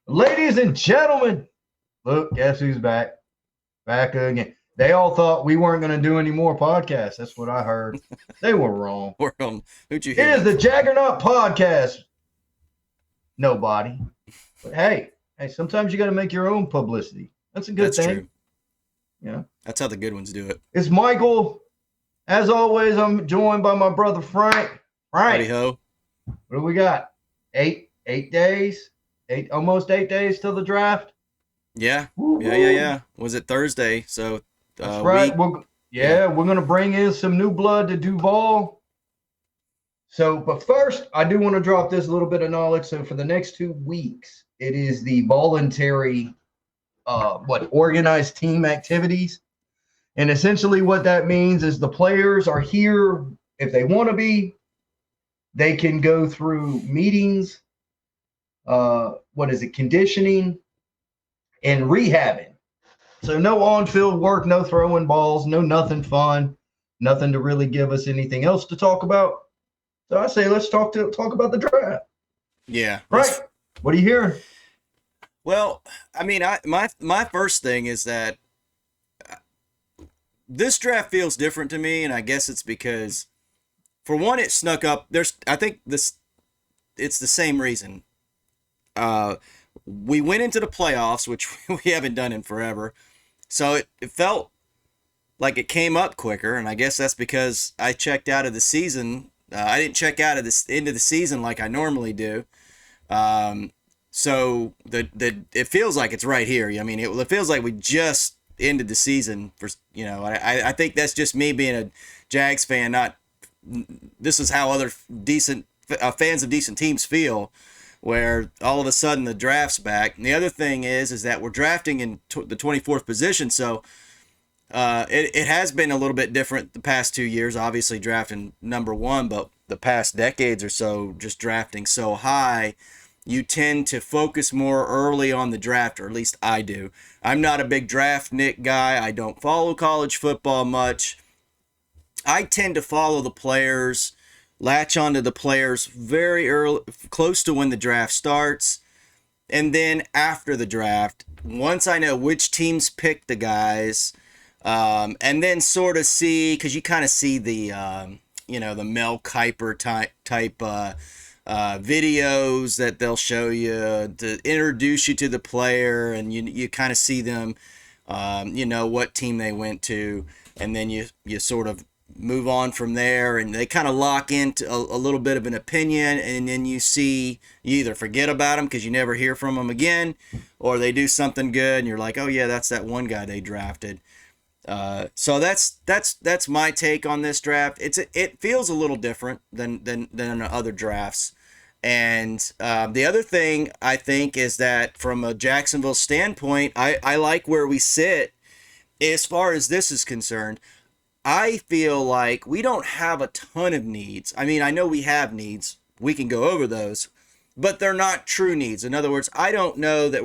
Ladies and gentlemen, look, guess who's back? Back again. They all thought we weren't going to do any more podcasts. That's what I heard. They were wrong. Who'd you It hear is the that Jaggernaut Podcast. Nobody. But hey, sometimes you got to make your own publicity. That's a from? good That's thing. true. Yeah. That's how the good ones do it. It's Michael. As always, I'm joined by my brother Frank. Howdy Frank, ho. what do we got? Eight days? Almost 8 days till the draft. Yeah. Woo-hoo. Yeah. Was it Thursday? So That's right. Yeah. We're gonna bring in some new blood to Duval. So, but first, I do want to drop this little bit of knowledge. So, for the next 2 weeks, it is the voluntary, organized team activities, and essentially what that means is the players are here if they want to be. They can go through meetings. Conditioning and rehabbing. So no on-field work, no throwing balls, no nothing fun, nothing to really give us anything else to talk about. So I say let's talk about the draft. Yeah. Right. What are you hearing? Well, I mean, my first thing is that this draft feels different to me, and I guess it's because, for one, it snuck up. It's the same reason. We went into the playoffs, which we haven't done in forever. So it felt like it came up quicker, and I guess that's because I checked out of the season. I didn't check out of this into the season like I normally do. So it feels like it's right here. I mean, it feels like we just ended the season for, I think that's just me being a Jags fan. This is how other decent fans of decent teams feel, where all of a sudden the draft's back. And the other thing is that we're drafting in the 24th position, so it has been a little bit different the past 2 years, obviously drafting number one, but the past decades or so just drafting so high, you tend to focus more early on the draft, or at least I do. I'm not a big draft Nick guy. I don't follow college football much. I tend to follow the players, latch onto the players very early, close to when the draft starts. And then after the draft, once I know which teams pick the guys, and then sort of see, because you kind of see the, the Mel Kiper type videos that they'll show you to introduce you to the player, and you kind of see them, what team they went to, and then you sort of move on from there, and they kind of lock into a little bit of an opinion, and then you either forget about them because you never hear from them again, or they do something good and you're like, oh yeah, that's that one guy they drafted. So that's my take on this draft. It feels a little different than other drafts. And the other thing I think is that from a Jacksonville standpoint, I like where we sit as far as this is concerned. I feel like we don't have a ton of needs. I mean, I know we have needs. We can go over those, but they're not true needs. In other words, I don't know that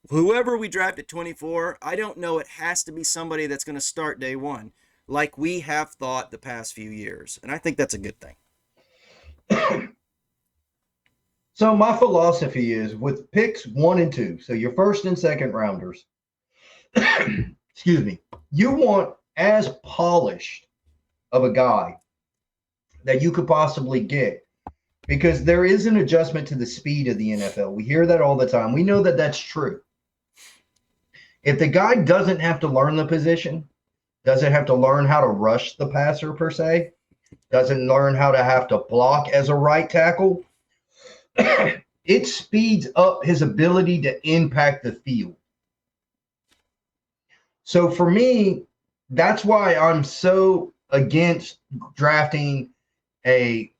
whoever we draft at 24, I don't know it has to be somebody that's going to start day one, like we have thought the past few years. And I think that's a good thing. So my philosophy is with picks 1 and 2, so your first and second rounders, excuse me, you want as polished of a guy that you could possibly get, because there is an adjustment to the speed of the NFL. We hear that all the time. We know that that's true. If the guy doesn't have to learn the position, doesn't have to learn how to rush the passer per se, doesn't learn how to have to block as a right tackle, it speeds up his ability to impact the field. So for me, that's why I'm so against drafting a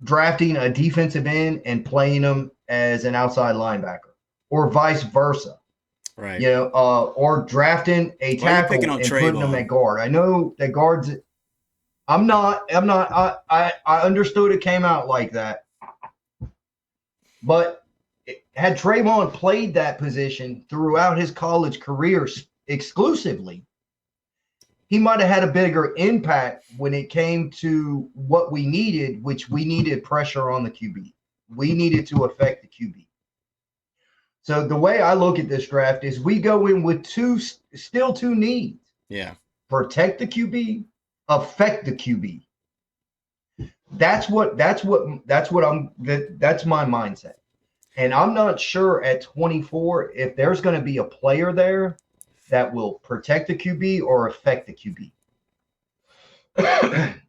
defensive end and playing him as an outside linebacker, or vice versa. Right. Or drafting a tackle and putting him at guard. I know that guards. I'm not. I understood it came out like that, but had Trayvon played that position throughout his college career exclusively, he might have had a bigger impact when it came to what we needed, which we needed pressure on the QB. We needed to affect the QB. So the way I look at this draft is we go in with still two needs. Yeah. Protect the QB, affect the QB. That's my mindset. And I'm not sure at 24 if there's going to be a player there that will protect the QB or affect the QB.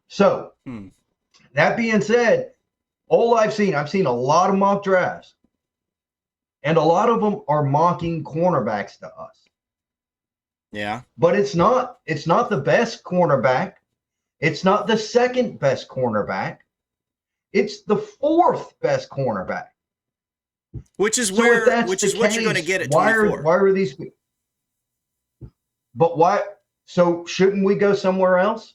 So, that being said, I've seen a lot of mock drafts, and a lot of them are mocking cornerbacks to us. Yeah. But it's not the best cornerback. It's not the second best cornerback. It's the fourth best cornerback. Which is what you're going to get at 24. Why are these? But why? So shouldn't we go somewhere else?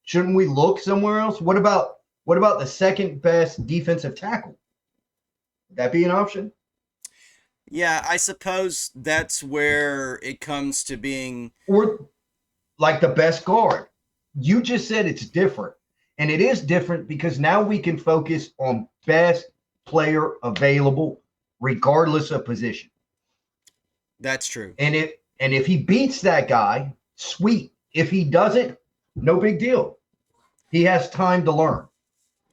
Shouldn't we look somewhere else? What about the second best defensive tackle? Would that be an option? Yeah, I suppose that's where it comes to being. Or like the best guard. You just said it's different. And it is different because now we can focus on best player available, regardless of position. That's true. And if he beats that guy, sweet. If he doesn't, no big deal. He has time to learn.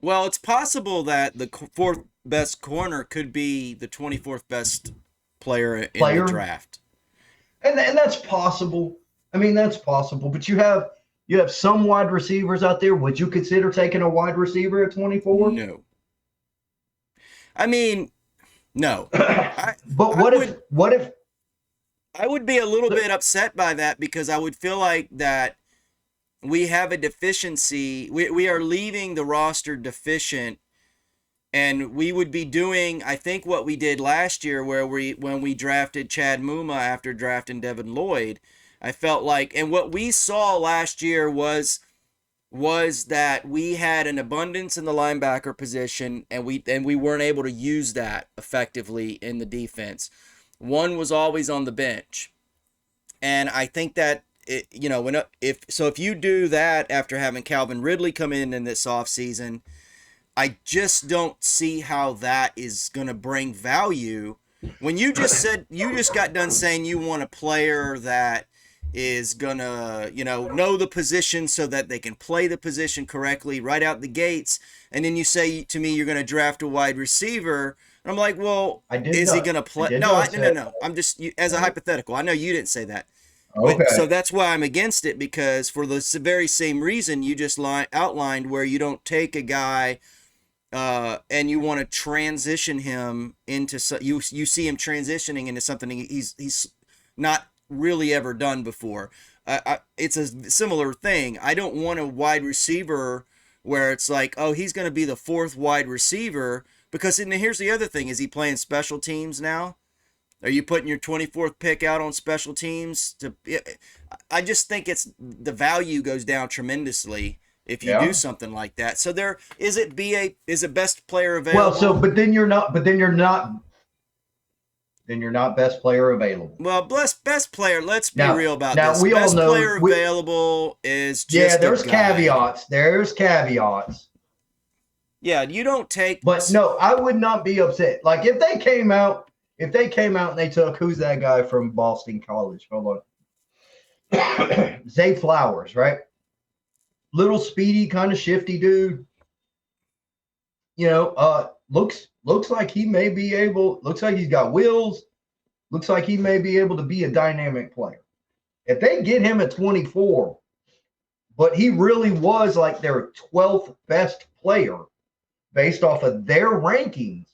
Well, it's possible that the fourth best corner could be the 24th best player in the draft. And that's possible. I mean, that's possible. But you have some wide receivers out there. Would you consider taking a wide receiver at 24? No. I mean, no. But what if I would be a little bit upset by that because I would feel like that we have a deficiency. We are leaving the roster deficient, and we would be doing, I think, what we did last year when we drafted Chad Muma after drafting Devin Lloyd. I felt like, and what we saw last year was that we had an abundance in the linebacker position, and we weren't able to use that effectively in the defense. One was always on the bench, and I think that if you do that after having Calvin Ridley come in this offseason, I just don't see how that is going to bring value. When you just got done saying you want a player that is going to, know the position so that they can play the position correctly right out the gates, and then you say to me you're going to draft a wide receiver, and I'm like, well, is he going to play? No. I'm just, as a hypothetical. I know you didn't say that. Okay. But, so that's why I'm against it, because for the very same reason you just outlined, where you don't take a guy and you want to transition him into you see him transitioning into something he's not really ever done before. It's a similar thing. I don't want a wide receiver where it's like, oh, he's going to be the fourth wide receiver, because here's the other thing: is he playing special teams now? Are you putting your 24th pick out on special teams? I just think the value goes down tremendously if you do something like that. So is it best player available? Well, but then you're not best player available. Well, best player. Let's be real about this. We best all know player available is just there's caveats. There's caveats. Yeah, you don't take. But no, I would not be upset. Like if they came out and they took, who's that guy from Boston College? Hold on. Zay Flowers, right? Little speedy, kind of shifty dude. Looks like he may be able, looks like he's got wheels. Looks like he may be able to be a dynamic player. If they get him at 24, but he really was like their 12th best player based off of their rankings,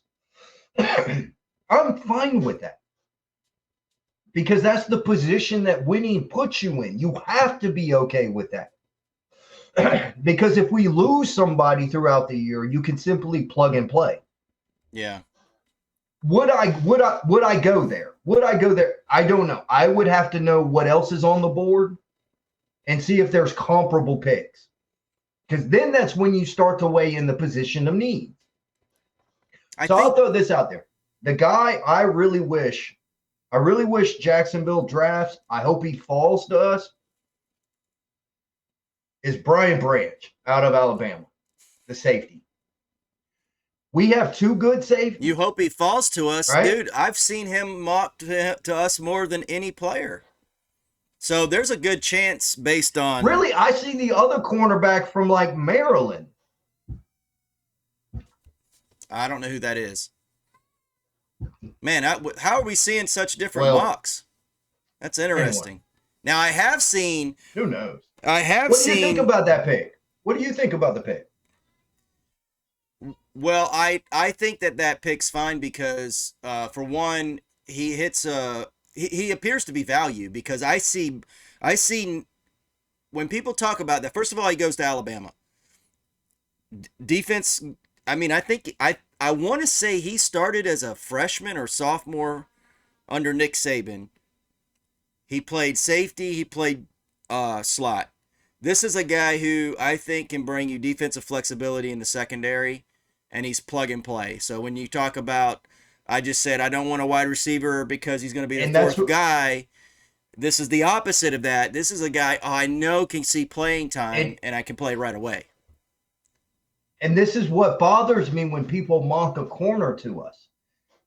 I'm fine with that, because that's the position that winning puts you in. You have to be okay with that. Because if we lose somebody throughout the year, you can simply plug and play. Yeah. Would I go there? Would I go there? I don't know. I would have to know what else is on the board and see if there's comparable picks. Because then that's when you start to weigh in the position of need. I'll throw this out there. The guy I really wish Jacksonville drafts, I hope he falls to us, is Brian Branch out of Alabama, the safety. We have two good safeties, You hope he falls to us. right? Dude, I've seen him mocked to us more than any player. So there's a good chance based on. Really, I see the other cornerback from like Maryland. I don't know who that is. Man, how are we seeing such different Well, mocks? That's interesting. Anyway, Now, I have seen. who knows? I have What do you think seen. about that pick? What do you think about the pick? Well, I think that pick's fine because for one, he hits he appears to be value because I see when people talk about that. First of all, he goes to Alabama. Defense. I mean, I think I want to say he started as a freshman or sophomore under Nick Saban. He played safety. He played slot. This is a guy who I think can bring you defensive flexibility in the secondary, and he's plug and play. So when you talk about, I just said I don't want a wide receiver because he's going to be the fourth guy. This is the opposite of that. This is a guy I know can see playing time, and I can play right away. And this is what bothers me when people mock a corner to us.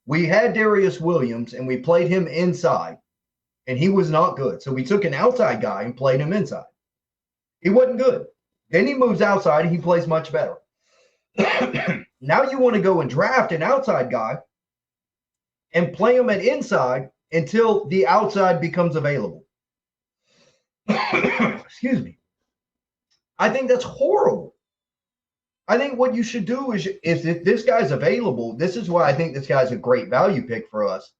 We had Darius Williams, and we played him inside, and he was not good. So we took an outside guy and played him inside. He wasn't good. Then he moves outside, and he plays much better. Now you want to go and draft an outside guy and play him at inside until the outside becomes available. Excuse me. I think that's horrible. I think what you should do is if this guy's available, this is why I think this guy's a great value pick for us.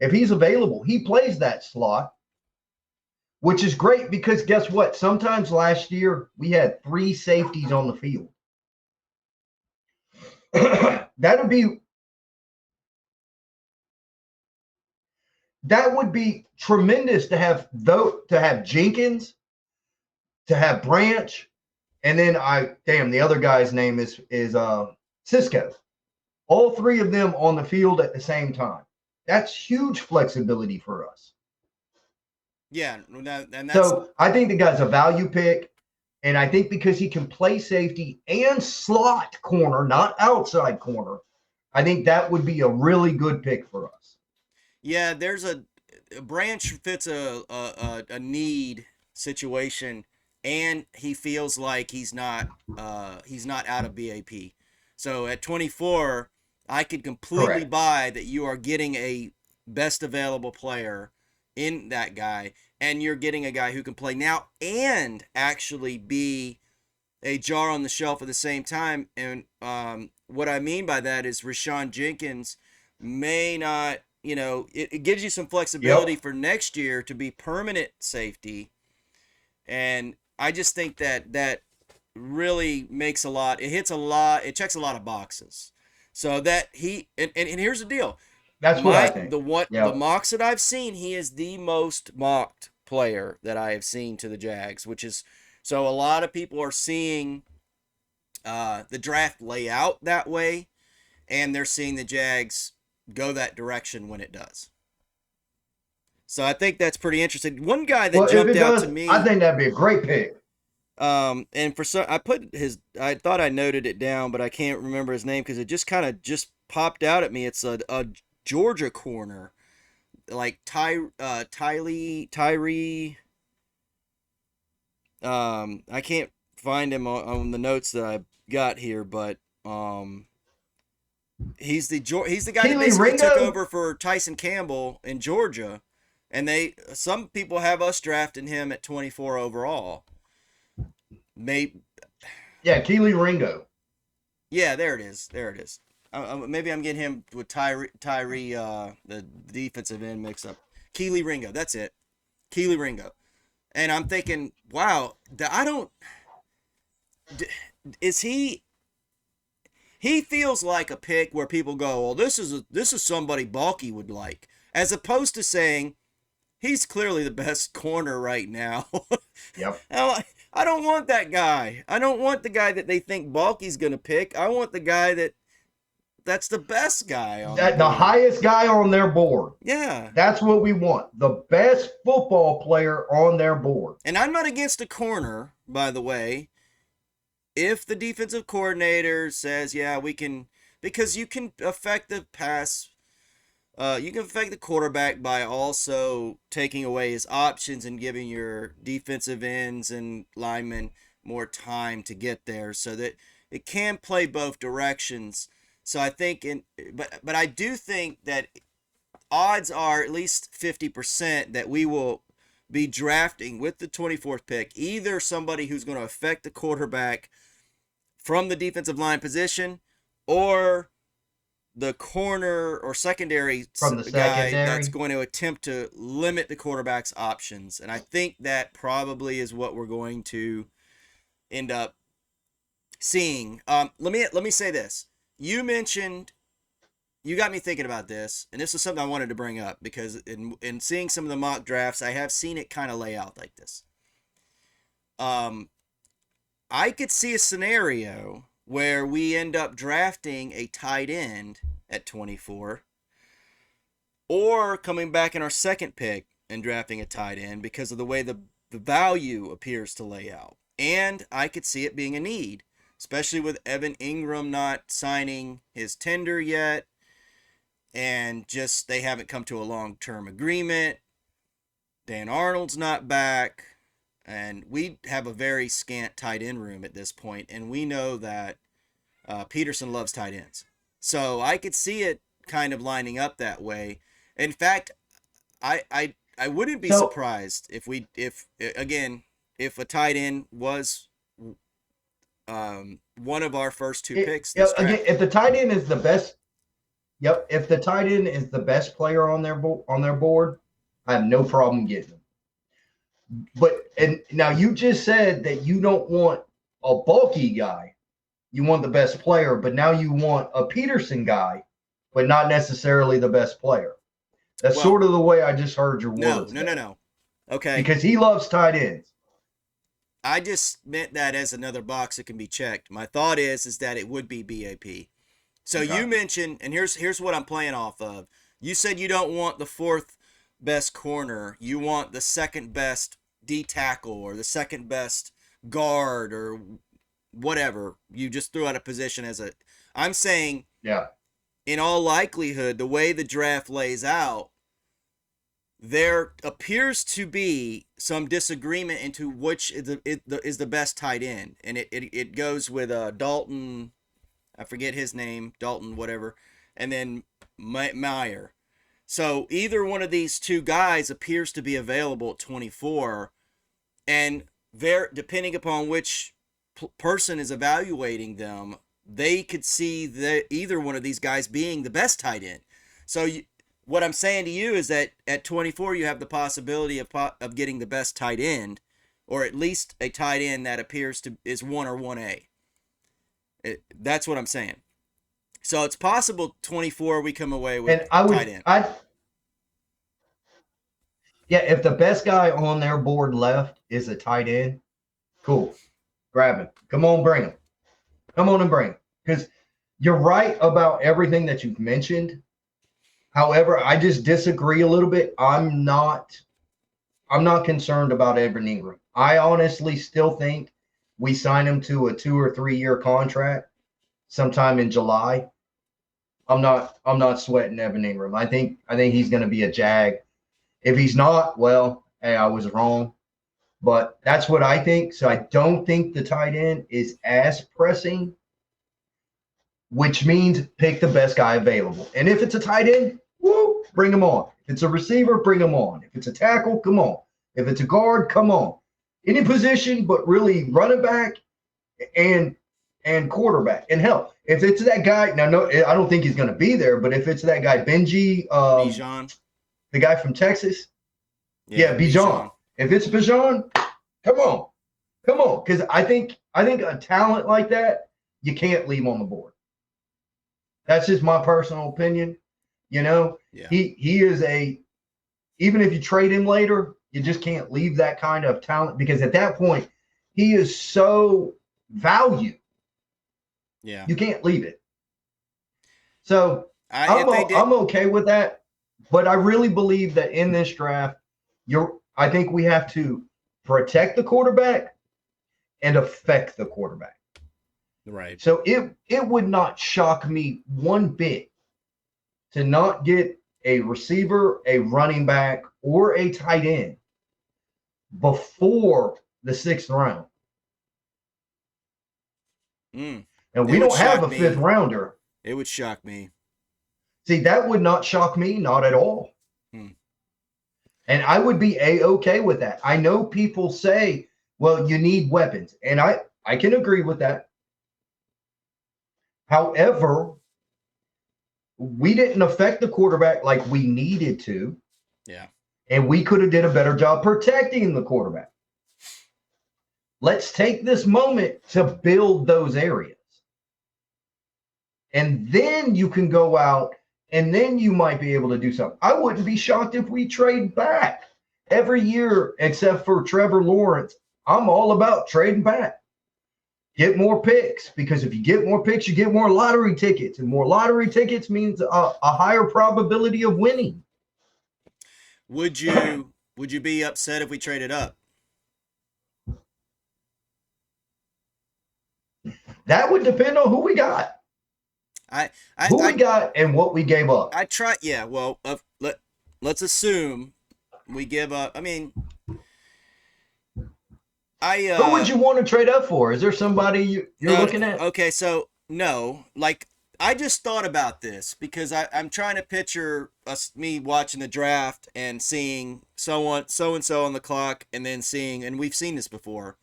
If he's available, he plays that slot, which is great because guess what? Sometimes last year we had 3 safeties on the field. That would be tremendous to have Jenkins, to have Branch, and then the other guy's name is Cisco. All 3 of them on the field at the same time. That's huge flexibility for us. Yeah, and that's so I think the guy's a value pick. And I think because he can play safety and slot corner, not outside corner, I think that would be a really good pick for us. Yeah, there's a Branch fits a need situation, and he feels like he's not out of BAP. So at 24, I could completely buy that you are getting a best available player in that guy, and you're getting a guy who can play now and actually be a jar on the shelf at the same time. And what I mean by that is Rashawn Jenkins may not, it gives you some flexibility for next year to be permanent safety. And I just think that really makes a lot. It hits a lot. It checks a lot of boxes. So that and here's the deal. That's what I think. The mocks that I've seen, he is the most mocked player that I have seen to the Jags, which is so a lot of people are seeing the draft layout that way, and they're seeing the Jags go that direction when it does. So I think that's pretty interesting. One guy that jumped out to me, I think that'd be a great pick. And for some, I thought I noted it down, but I can't remember his name because it just kind of just popped out at me. It's a Georgia corner, like Tyree. I can't find him on the notes that I got here, but he's the guy that basically took over for Tyson Campbell in Georgia, and some people have us drafting him at 24 overall. Keely Ringo. Yeah, there it is. Maybe I'm getting him with Tyree, the defensive end mixed up. Keely Ringo, that's it. Keely Ringo. And I'm thinking, wow, is he feels like a pick where people go, well, this is somebody Balky would like, as opposed to saying, he's clearly the best corner right now. Yep. I don't want that guy. I don't want the guy that they think Balky's going to pick. I want the guy that's the best guy on the highest guy on their board. Yeah. That's what we want. The best football player on their board. And I'm not against a corner, by the way. If the defensive coordinator says, yeah, we can because you can affect the pass. You can affect the quarterback by also taking away his options and giving your defensive ends and linemen more time to get there, so that it can play both directions. So I think but I do think that odds are at least 50% that we will be drafting with the 24th pick either somebody who's going to affect the quarterback from the defensive line position, or the corner or secondary From the guy secondary. that's going to attempt to limit the quarterback's options. And I think that probably is what we're going to end up seeing. Let me say this. You got me thinking about this, and this is something I wanted to bring up because in seeing some of the mock drafts, I have seen it kind of lay out like this. I could see a scenario where we end up drafting a tight end at 24, or coming back in our second pick and drafting a tight end because of the way the value appears to lay out. And I could see it being a need, especially with Evan Ingram not signing his tender yet, and just they haven't come to a long-term agreement. Dan Arnold's not back, and we have a very scant tight end room at this point, and we know that Peterson loves tight ends. So I could see it kind of lining up that way. In fact, I wouldn't be surprised if a tight end was one of our first two picks. Again, if the tight end is the best, if the tight end is the best player on their board, I have no problem getting him. And now you just said that you don't want a bulky guy. You want the best player, but now you want a Peterson guy, but not necessarily the best player. That's sort of the way I just heard your words. No. Okay. Because he loves tight ends. I just meant that as another box that can be checked. My thought is that it would be BAP. So you mentioned, and here's what I'm playing off of. You said you don't want the fourth best corner. You want the second best D tackle or the second best guard or whatever. You just threw out a position as a. I'm saying, in all likelihood, the way the draft lays out, there appears to be some disagreement into which is the best tight end, and it goes with Dalton. I forget his name, Dalton, whatever, and then Meyer. So either one of these two guys appears to be available at 24, and depending upon which person is evaluating them, they could see either one of these guys being the best tight end. So what I'm saying to you is that at 24, you have the possibility of getting the best tight end, or at least a tight end that appears to is 1 or 1A. That's what I'm saying. So it's possible 24 we come away with tight end. If the best guy on their board left is a tight end, cool. Grab him. Come on, bring him. Come on and bring him. Because you're right about everything that you've mentioned. However, I just disagree a little bit. I'm not concerned about Evan Ingram. I honestly still think we sign him to a 2 or 3 year contract sometime in July. I'm not sweating Evan Ingram. I think he's going to be a Jag. If he's not, well, hey, I was wrong. But that's what I think. So I don't think the tight end is as pressing, which means pick the best guy available. And if it's a tight end, woo, bring him on. If it's a receiver, bring him on. If it's a tackle, come on. If it's a guard, come on. Any position, but really running back and quarterback. And hell, if it's that guy, no, I don't think he's going to be there, but if it's that guy, Bijan, the guy from Texas, Bijan. If it's Bijan, come on. Because I think a talent like that, you can't leave on the board. That's just my personal opinion. He is even if you trade him later, you just can't leave that kind of talent, because at that point, he is so valued. Yeah. You can't leave it. So I'm okay with that. But I really believe that in this draft, I think we have to protect the quarterback and affect the quarterback. Right. So it would not shock me one bit to not get a receiver, a running back, or a tight end before the 6th round. Mm. And It we would don't have shock a 5th me. rounder. It would shock me. See, that would not shock me, not at all. Hmm. And I would be A-okay with that. I know people say, well, you need weapons. And I can agree with that. However, we didn't affect the quarterback like we needed to. Yeah. And we could have did a better job protecting the quarterback. Let's take this moment to build those areas. And then you can go out and then you might be able to do something. I wouldn't be shocked if we trade back every year except for Trevor Lawrence. I'm all about trading back. Get more picks, because if you get more picks, you get more lottery tickets, and more lottery tickets means a higher probability of winning. Would you be upset if we traded up? That would depend on who we got. Who we got and what we gave up. I try. Yeah. Well, let's assume we give up. I mean, who would you want to trade up for? Is there somebody you're looking at? Okay, so no, like I just thought about this because I'm trying to picture me watching the draft and seeing so and so on the clock, and then seeing, and we've seen this before.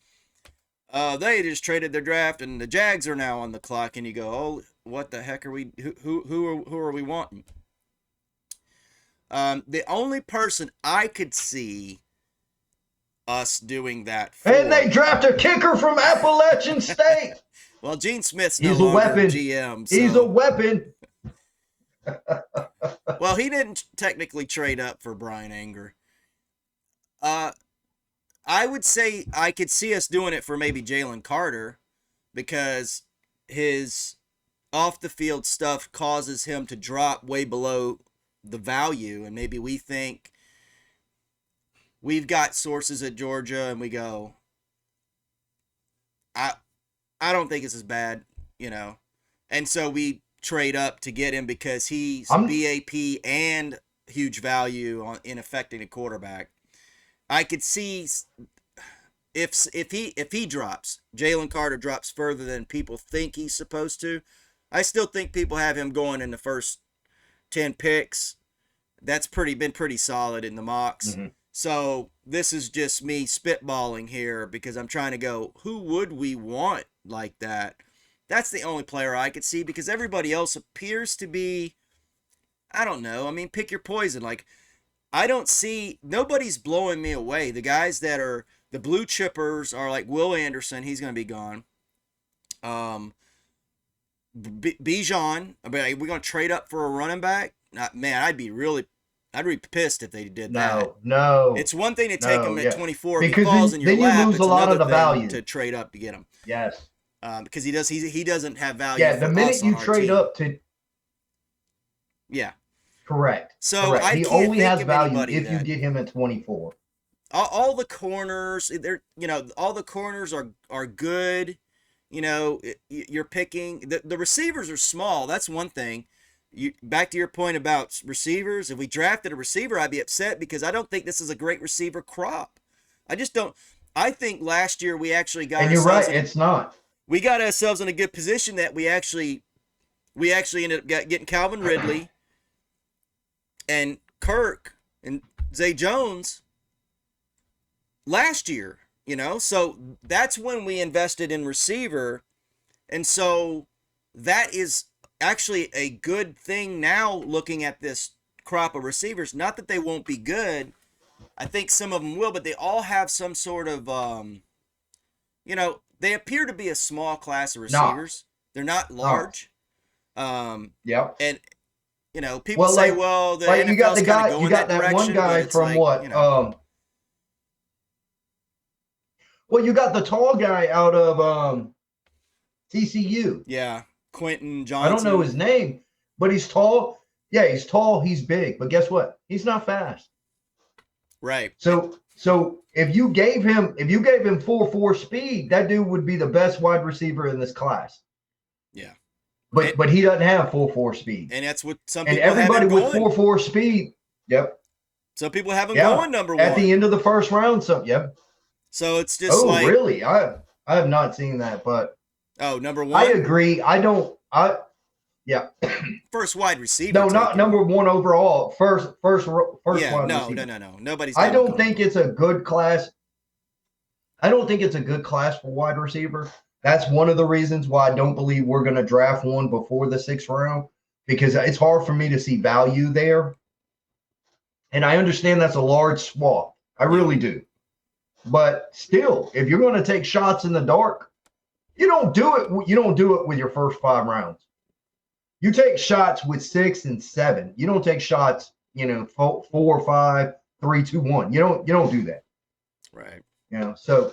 They just traded their draft, and the Jags are now on the clock, and you go, oh, what the heck are we? Who are we wanting? The only person I could see us doing that for, and they draft a kicker from Appalachian State. Well, Gene Smith's He's a weapon. GM. So. He's a weapon. Well, he didn't technically trade up for Brian Anger. I would say I could see us doing it for maybe Jalen Carter, because his off the field stuff causes him to drop way below the value, and maybe we think we've got sources at Georgia and we go, I don't think it's as bad, you know. And so we trade up to get him because he's BAP and huge value in affecting a quarterback. I could see if he drops, Jalen Carter drops further than people think he's supposed to. I still think people have him going in the first 10 picks. That's been pretty solid in the mocks. Mm-hmm. So this is just me spitballing here because I'm trying to go, who would we want like that? That's the only player I could see, because everybody else appears to be, I don't know. I mean, pick your poison. Like, I don't see, nobody's blowing me away. The guys that are the blue chippers are like Will Anderson. He's going to be gone. Bijan, we're going to trade up for a running back. Man, I'd be pissed if they did that. No. It's one thing to take him at 24 because if he falls in your then lap. You lose it's a lot of the thing value to trade up to get him. Yes. Because he doesn't have value. Yeah, the minute you trade up to. Yeah. Correct. So Correct. He only has value if you get him at 24. All the corners, all the corners are good. You know, you're picking the receivers are small. That's one thing. Back to your point about receivers. If we drafted a receiver, I'd be upset because I don't think this is a great receiver crop. I just don't. I think last year we actually got. And you're right. It's not. We got ourselves in a good position that we actually ended up getting Calvin Ridley and Kirk and Zay Jones last year. You know, so that's when we invested in receiver, and so that is actually a good thing now looking at this crop of receivers. Not that they won't be good. I think some of them will, but they all have some sort of, they appear to be a small class of receivers. They're not large. Yeah. And, people say, the you got the guy, you got that one guy from Well, you got the tall guy out of TCU. Yeah. Quentin Johnson. I don't know his name, but he's tall. Yeah, he's tall. He's big. But guess what? He's not fast. Right. So if you gave him 4.4 speed, that dude would be the best wide receiver in this class. but he doesn't have 4.4 speed. And that's what some And people have everybody him with going. 4.4 speed, yep. Some people have him Yeah. going number At one. the end of the first round, so yep. So it's just Oh, like, really? I have not seen that, but number I one? agree. Yeah. First wide receiver. No, not taken. number one overall. First Yeah, wide no. receiver. Nobody's I got him don't going think it's a good class. I don't think it's a good class for wide receiver. That's one of the reasons why I don't believe we're going to draft one before the 6th round, because it's hard for me to see value there. And I understand that's a large swath. I really do. But still, if you're going to take shots in the dark, you don't do it. You don't do it with your first 5 rounds. You take shots with 6 and 7. You don't take shots, 4, 5, 3, 2, 1. You don't do that. Right. So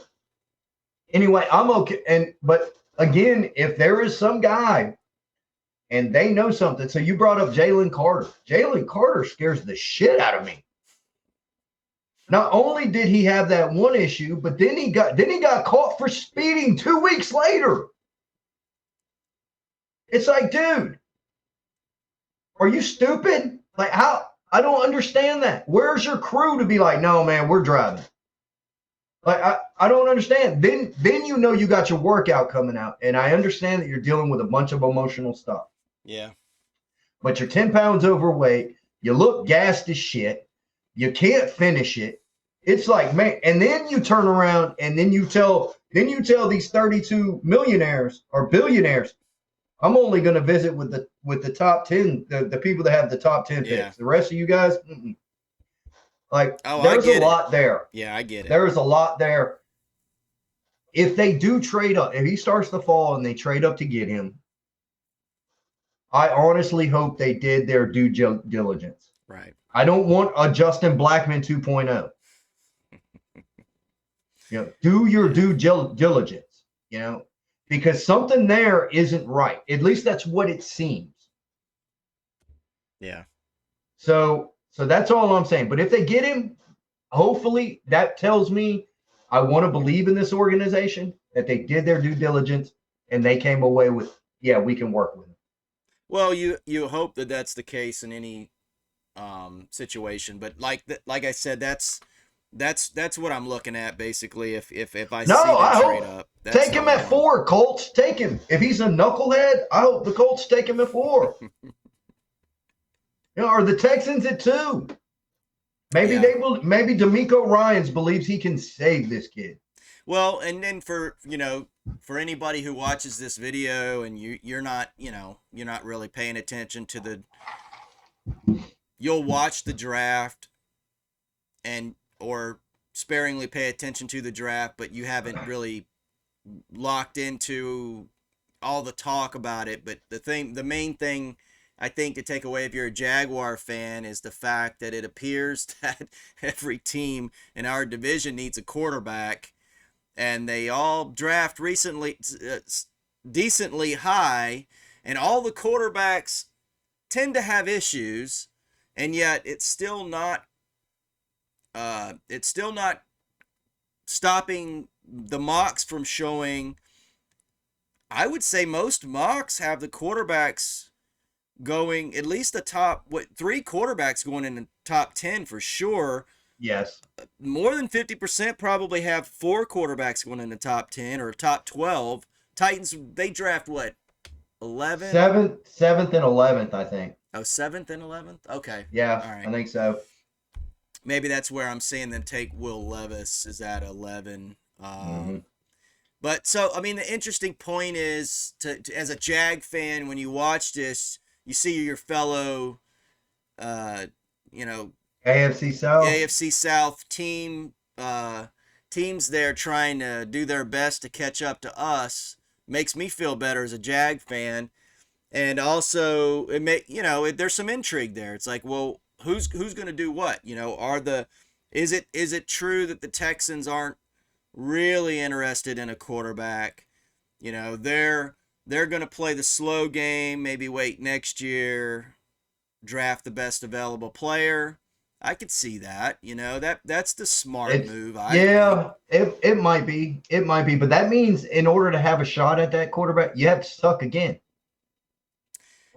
anyway, I'm okay. But again, if there is some guy and they know something, so you brought up Jalen Carter. Jalen Carter scares the shit out of me. Not only did he have that one issue, but then he got caught for speeding 2 weeks later. It's like, dude, are you stupid? Like, how? I don't understand that. Where's your crew to be like, no, man, we're driving? Like, I don't understand. Then you got your workout coming out, and I understand that you're dealing with a bunch of emotional stuff. Yeah. But you're 10 pounds overweight. You look gassed as shit. You can't finish it. It's like, man, and then you turn around and then you tell these 32 millionaires or billionaires, I'm only going to visit with the top 10, the people that have the top 10 picks. The rest of you guys, like, there's a lot there. Yeah, I get it. There's a lot there. If they do trade up, if he starts to fall and they trade up to get him, I honestly hope they did their due diligence. Right. I don't want a Justin Blackman 2.0. Do your due diligence, because something there isn't right. At least that's what it seems. Yeah. So that's all I'm saying. But if they get him, hopefully that tells me I want to believe in this organization, that they did their due diligence and they came away with, yeah, we can work with him. Well, you hope that that's the case in any situation, but like I said, that's what I'm looking at basically. If I see them trade up, take him at 4. Colts, take him. If he's a knucklehead, I hope the Colts take him at 4. Or the Texans at 2. Maybe they will. Maybe D'Amico Ryans believes he can save this kid. Well, and then for anybody who watches this video and you're not really paying attention to you'll watch the draft or sparingly pay attention to the draft, but you haven't really locked into all the talk about it. But the main thing I think to take away if you're a Jaguar fan is the fact that it appears that every team in our division needs a quarterback, and they all draft recently decently high, and all the quarterbacks tend to have issues, and yet it's still not stopping the mocks from showing. I would say most mocks have the quarterbacks going at least the top 3 quarterbacks going in the top 10 for sure. Yes. More than 50% probably have 4 quarterbacks going in the top 10 or top 12. Titans, they draft what? 11? 7th and 11th, I think. Oh, 7th and 11th? Okay. Yeah, all right. I think so. Maybe that's where I'm seeing them take Will Levis is at 11. But so, I mean, the interesting point is to as a Jag fan, when you watch this, you see your fellow, AFC South teams there trying to do their best to catch up to us. Makes me feel better as a Jag fan, and also there's some intrigue there. It's like, well, who's going to do what? Is it true that the Texans aren't really interested in a quarterback? They're going to play the slow game, maybe wait next year, draft the best available player. I could see that. That's the smart move. It might be. But that means in order to have a shot at that quarterback, you have to suck again.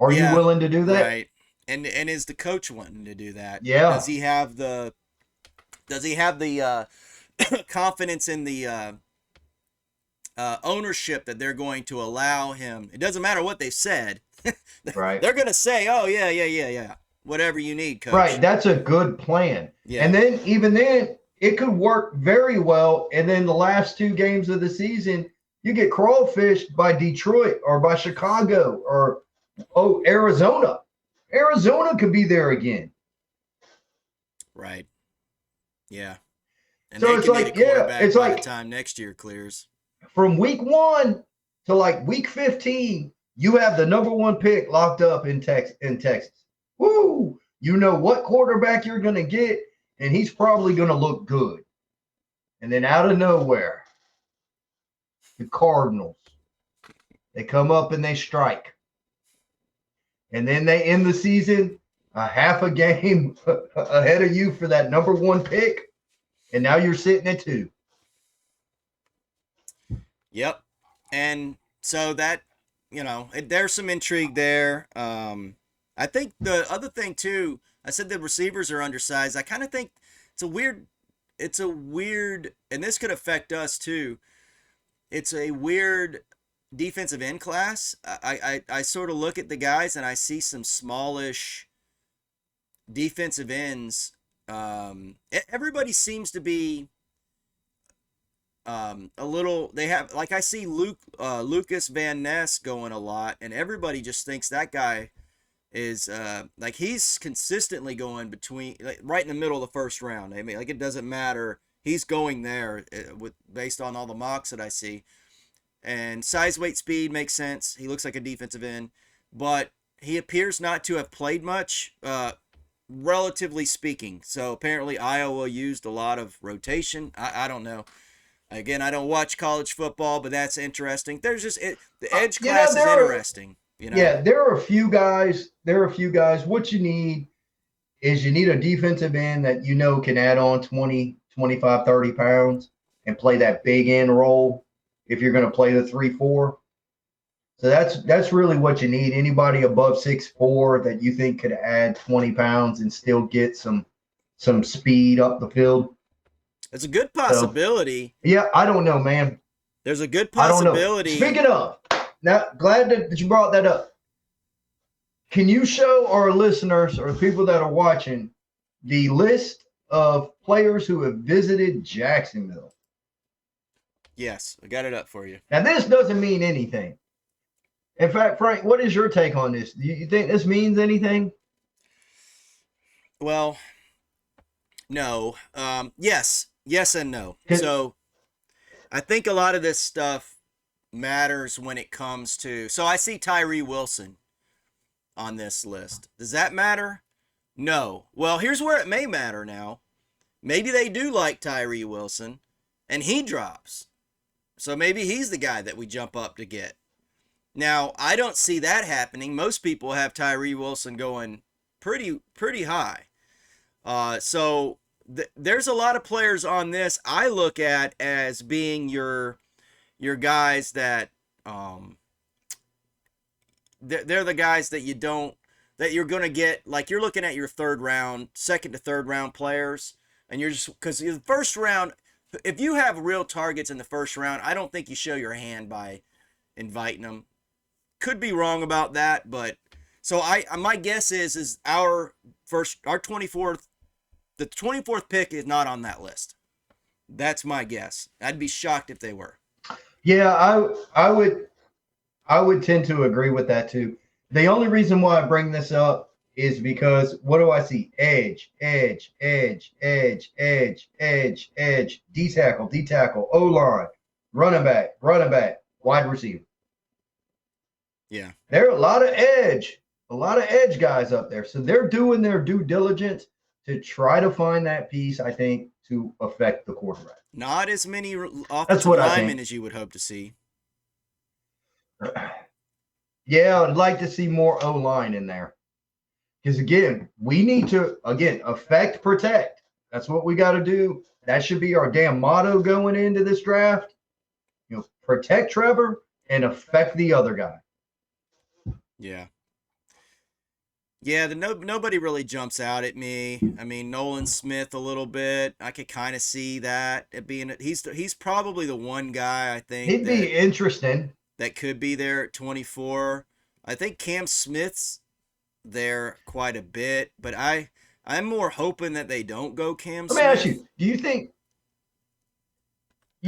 Are you Yeah, willing to do that? right. And is the coach wanting to do that? Yeah. Does he have the confidence in the ownership that they're going to allow him? It doesn't matter what they said. Right. They're going to say, "Oh yeah, yeah, yeah, yeah. Whatever you need, Right. coach." That's a good plan. Yeah. And then even then, it could work very well. And then the last two games of the season, you get crawfished by Detroit or by Chicago or Arizona. Arizona could be there again. Right. Yeah. And So they it's could need a like, yeah, quarterback it's by the like time next year clears. from week 1 to like week 15, you have the number 1 pick locked up in Texas. Woo! You know what quarterback you're going to get, and he's probably going to look good. And then out of nowhere, the Cardinals, they come up and they strike. And then they end the season a half a game ahead of you for that number 1 pick. And now you're sitting at 2. Yep. And so that, there's some intrigue there. I think the other thing too, I said the receivers are undersized. I kind of think it's a weird, and this could affect us too. It's a weird defensive end class. I sort of look at the guys and I see some smallish defensive ends. Everybody seems to be a little. They have, like, I see Lucas Van Ness going a lot, and everybody just thinks that guy is like he's consistently going between, like, right in the middle of the first round. I mean, like, it doesn't matter. He's going there based on all the mocks that I see. And size, weight, speed makes sense. He looks like a defensive end, but he appears not to have played much, relatively speaking. So apparently Iowa used a lot of rotation. I don't know. Again, I don't watch college football, but that's interesting. There's just the edge class is interesting. Yeah, there are a few guys. What you need is you need a defensive end that can add on 20, 25, 30 pounds and play that big end role if you're going to play the 3-4. So that's really what you need. Anybody above 6'4" that you think could add 20 pounds and still get some speed up the field. It's a good possibility. So, yeah, I don't know, man. There's a good possibility. Speaking of, now glad that you brought that up. Can you show our listeners or people that are watching the list of players who have visited Jacksonville? Yes, I got it up for you. Now, this doesn't mean anything. In fact, Frank, what is your take on this? Do you think this means anything? Well, no. Yes and no. So I think a lot of this stuff matters when it comes to. So I see Tyree Wilson on this list. Does that matter? No. Well, here's where it may matter now. Maybe they do like Tyree Wilson, and he drops. So maybe he's the guy that we jump up to get. Now, I don't see that happening. Most people have Tyree Wilson going pretty high. So there's a lot of players on this I look at as being your guys that they're the guys that you're going to get, like, you're looking at your second to third round players, and you're just, because the first round, if you have real targets in the first round, I don't think you show your hand by inviting them. Could be wrong about that, but so my guess is our 24th, the 24th pick is not on that list. That's my guess. I'd be shocked if they were. Yeah, I would tend to agree with that too. The only reason why I bring this up is because what do I see? Edge, D-tackle, O-line, running back, wide receiver. Yeah. There are a lot of edge guys up there. So they're doing their due diligence to try to find that piece, I think, to affect the quarterback. Not as many offensive linemen as you would hope to see. Yeah, I'd like to see more O-line in there. Because, again, we need to, affect, protect. That's what we got to do. That should be our damn motto going into this draft. Protect Trevor and affect the other guy. Yeah. Yeah, nobody really jumps out at me. I mean, Nolan Smith a little bit. I could kind of see that it being he's probably the one guy I think He'd be interesting. that could be there at 24. I think Cam Smith's there quite a bit, but I'm more hoping that they don't go Cam Let me ask Smith. you: Do you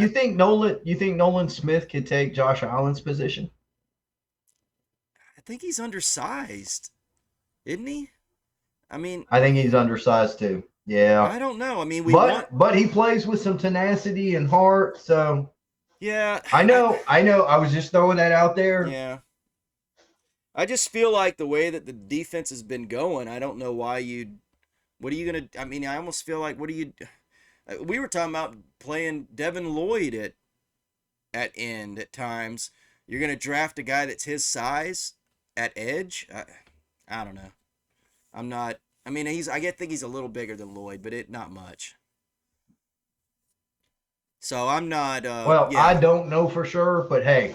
think I, Nolan Smith could take Josh Allen's position? I think he's undersized, isn't he? I mean, I think he's undersized too. Yeah, I don't know. I mean, we want but he plays with some tenacity and heart. So yeah, I know. I was just throwing that out there. yeah. I just feel like the way that the defense has been going, I don't know why you'd. What are you gonna? I mean, I almost feel like what do you? We were talking about playing Devin Lloyd at end at times. You're gonna draft a guy that's his size at edge. I don't know. I'm not. I mean, think he's a little bigger than Lloyd, but not much. So I'm not. Well, I Yeah, don't know for sure, but hey,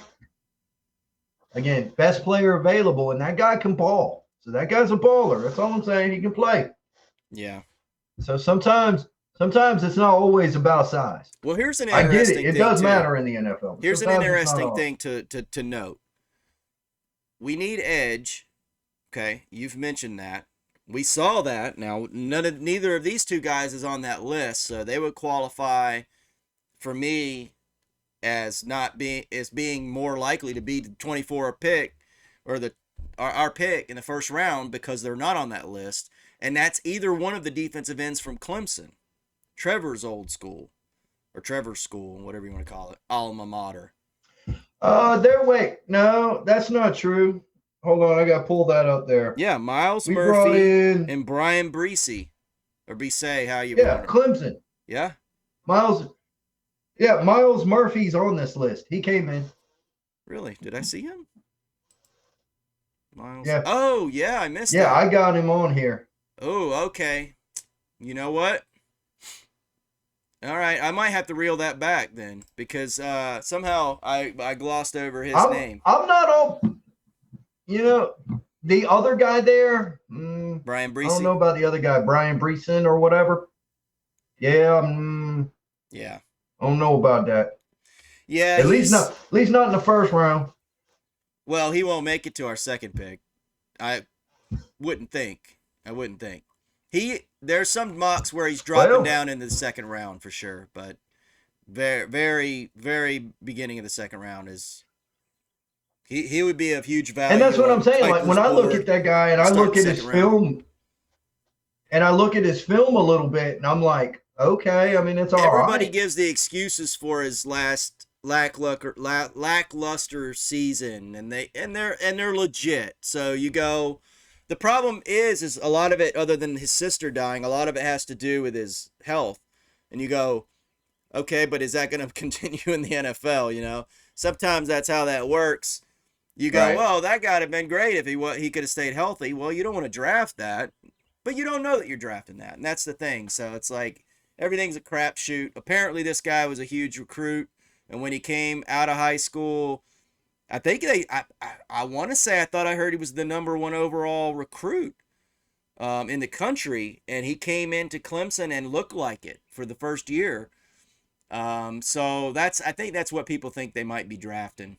again, best player available, and that guy can ball. So that guy's a baller. That's all I'm saying. He can play. yeah. So sometimes it's not always about size. Well, here's an I get it. interesting It thing does too. matter in the NFL. Here's an Sometimes it's not interesting all. thing to note. We need edge. Okay, you've mentioned that. We saw that. Now, neither of these two guys is on that list, so they would qualify for me as not being more likely to be the 24 pick or our pick in the first round because they're not on that list, and that's either one of the defensive ends from Clemson, Trevor's old school or Trevor's school, whatever you want to call it, alma mater. Wait. No, that's not true. Hold on, I got to pull that up there. Yeah, Miles We brought Murphy in, and Brian Breesy or Brise, how you yeah, want it. Clemson. Yeah. Miles, yeah, Miles Murphy's on this list. He came in. Really? Did I see him? Miles. Yeah, Oh, yeah, I missed yeah, that. I got him on here. Oh, okay. You know what? All right, I might have to reel that back then because somehow I glossed over his name. I'm not all, the other guy there. Brian I don't Breesy. know about the other guy, Brian Breeson or whatever. Yeah, Yeah. I don't know about that. Yeah, At least not in the first round. Well, he won't make it to our second pick. I wouldn't think. There's some mocks where he's dropping down into the second round for sure, but very, very, very beginning of the second round is he would be of huge value. And that's what I'm saying. Like when I look board at that guy and I start look the at his second round. film, and I look at his film a little bit, and I'm like, okay, I mean, it's all Everybody right. gives the excuses for his last lackluster season, and they're legit. So you go. The problem is a lot of it, other than his sister dying, a lot of it has to do with his health. And you go, okay, but is that going to continue in the NFL? You know, sometimes that's how that works. You go, Right. well, that guy would have been great if he could have stayed healthy. Well, you don't want to draft that, but you don't know that you're drafting that, and that's the thing. So it's like everything's a crapshoot. Apparently, this guy was a huge recruit, and when he came out of high school, I think I want to say I thought I heard he was the number 1 overall recruit in the country, and he came into Clemson and looked like it for the first year. So I think that's what people think they might be drafting,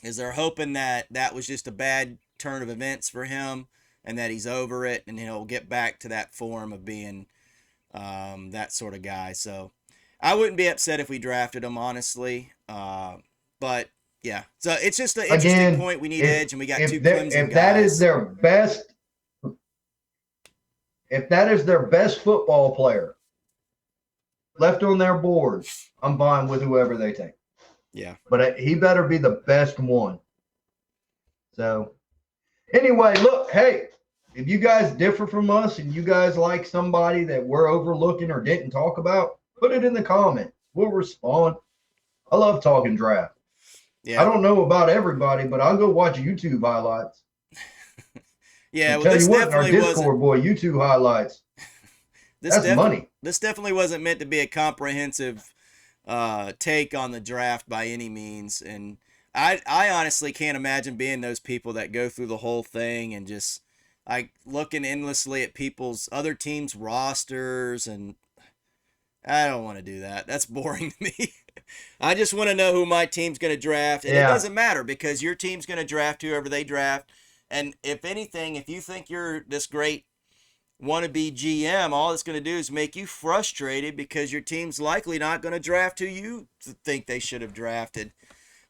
is they're hoping that was just a bad turn of events for him and that he's over it and he'll get back to that form of being that sort of guy. So I wouldn't be upset if we drafted him, honestly. But yeah, so it's just an interesting point. We need edge, and we got two Clemson guys. If that is their best football player left on their board, I'm fine with whoever they take. Yeah, but he better be the best one. So anyway, look, hey, if you guys differ from us and you guys like somebody that we're overlooking or didn't talk about, put it in the comments. We'll respond. I love talking draft. yeah. I don't know about everybody, but I'll go watch YouTube highlights. Yeah, well, tell you what, in our Discord, boy, YouTube highlights. That's money. This definitely wasn't meant to be a comprehensive take on the draft by any means, and I honestly can't imagine being those people that go through the whole thing and just like looking endlessly at people's other teams' rosters, and I don't want to do that. That's boring to me. I just want to know who my team's going to draft, and it Yeah. doesn't matter because your team's going to draft whoever they draft. And if anything, if you think you're this great wannabe GM, all it's going to do is make you frustrated because your team's likely not going to draft who you think they should have drafted,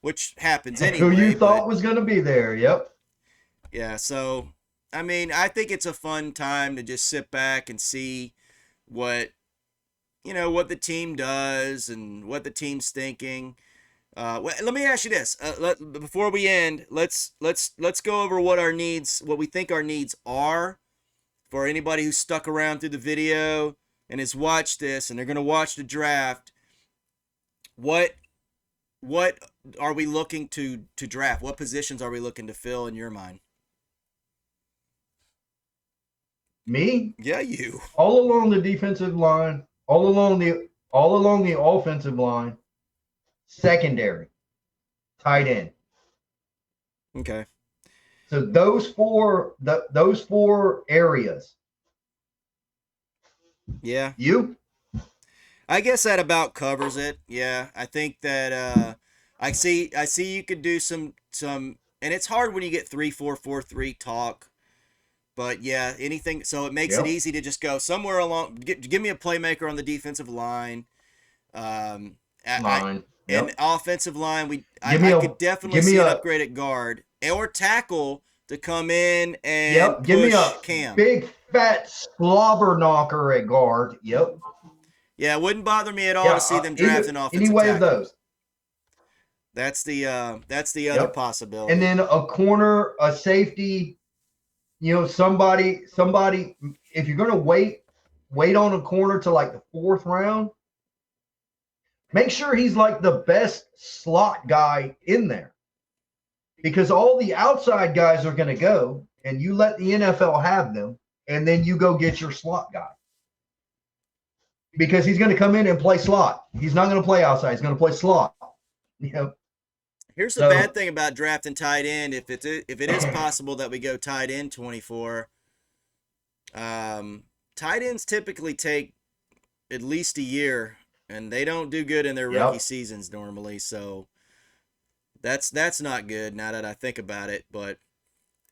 which happens Who you anyway. thought But was going to be there. Yep. yeah, so I mean, I think it's a fun time to just sit back and see what what the team does and what the team's thinking. Let me ask you this: before we end, let's go over what we think our needs are for anybody who's stuck around through the video and has watched this and they're going to watch the draft. What are we looking to draft? What positions are we looking to fill in your mind? Me, Yeah, you. all along the defensive line, all along the offensive line, secondary, tight end. Okay. So those four areas. Yeah. You? I guess that about covers it. Yeah, I think that I see you could do some and it's hard when you get 3-4-4-3 talk, but yeah, anything so it makes it Yep. easy to just go somewhere along give me a playmaker on the defensive line. Line. And Yep. offensive line, Give me I a could definitely give me see an a upgrade at guard or tackle to come in and yep. Give me push a Cam. big fat slobber knocker at guard. Yep. Yeah, it wouldn't bother me at all Yeah. to see them draft Either an any offensive way of tackle. those. That's the other Yep. And possibility. then a corner, a safety. Somebody. If you're gonna wait on a corner to like the fourth round, make sure he's like the best slot guy in there. Because all the outside guys are going to go, and you let the NFL have them, and then you go get your slot guy. Because he's going to come in and play slot. He's not going to play outside. He's going to play slot. You know. Here's the bad So thing about drafting tight end. If it is possible that we go tight end 24, tight ends typically take at least a year, and they don't do good in their rookie yep. seasons normally. So that's not good now that I think about it. But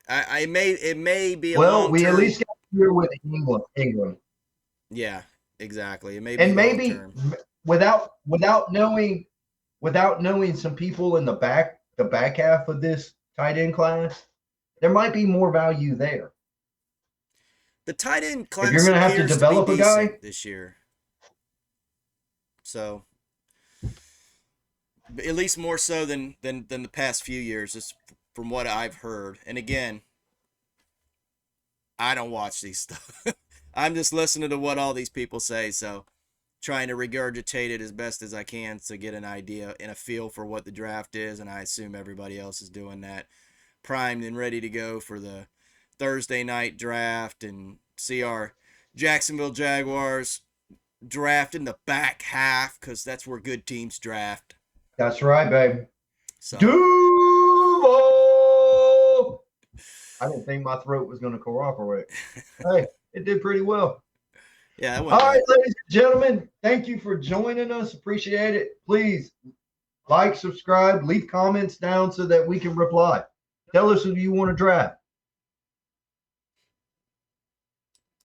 it may be a Well, long we at term. least got here with England, Yeah, exactly. It may be and long maybe term. without knowing some people in the back half of this tight end class, there might be more value there. The tight end If you're class going to have to appears to be develop a guy, decent this year. So at least more so than the past few years, is from what I've heard. And again, I don't watch these stuff. I'm just listening to what all these people say, so trying to regurgitate it as best as I can to get an idea and a feel for what the draft is, and I assume everybody else is doing that, primed and ready to go for the Thursday night draft and see our Jacksonville Jaguars draft in the back half because that's where good teams draft. that's right, babe. So Duval! I didn't think my throat was going to cooperate. Hey, it did pretty well. yeah, that All went right, good. ladies and gentlemen, thank you for joining us. Appreciate it. Please like, subscribe, leave comments down so that we can reply. Tell us who you want to draft.